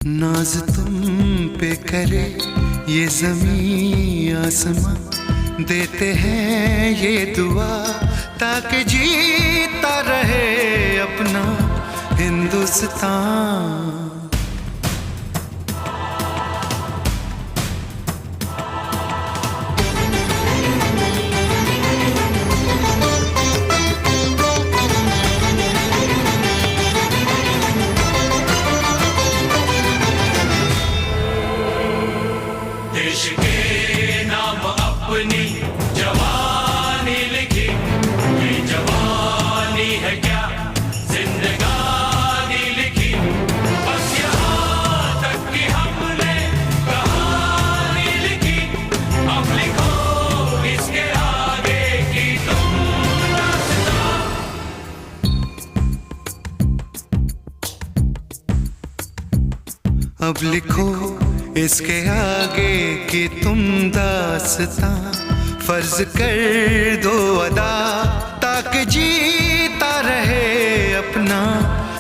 नाज तुम पे करे ये ज़मीं आसमां, देते हैं ये दुआ ताकि जीता रहे अपना हिंदुस्तान। देश के नाम अपनी जवानी लिखी, ये जवानी है क्या जिंदगानी लिखी, बस यहाँ तक कि हमने कहानी लिखी। अब लिखो इसके आगे की तुम दास्तां। अब लिखो इसके आगे की तुम दास्तां, फर्ज कर दो अदा ताकि जी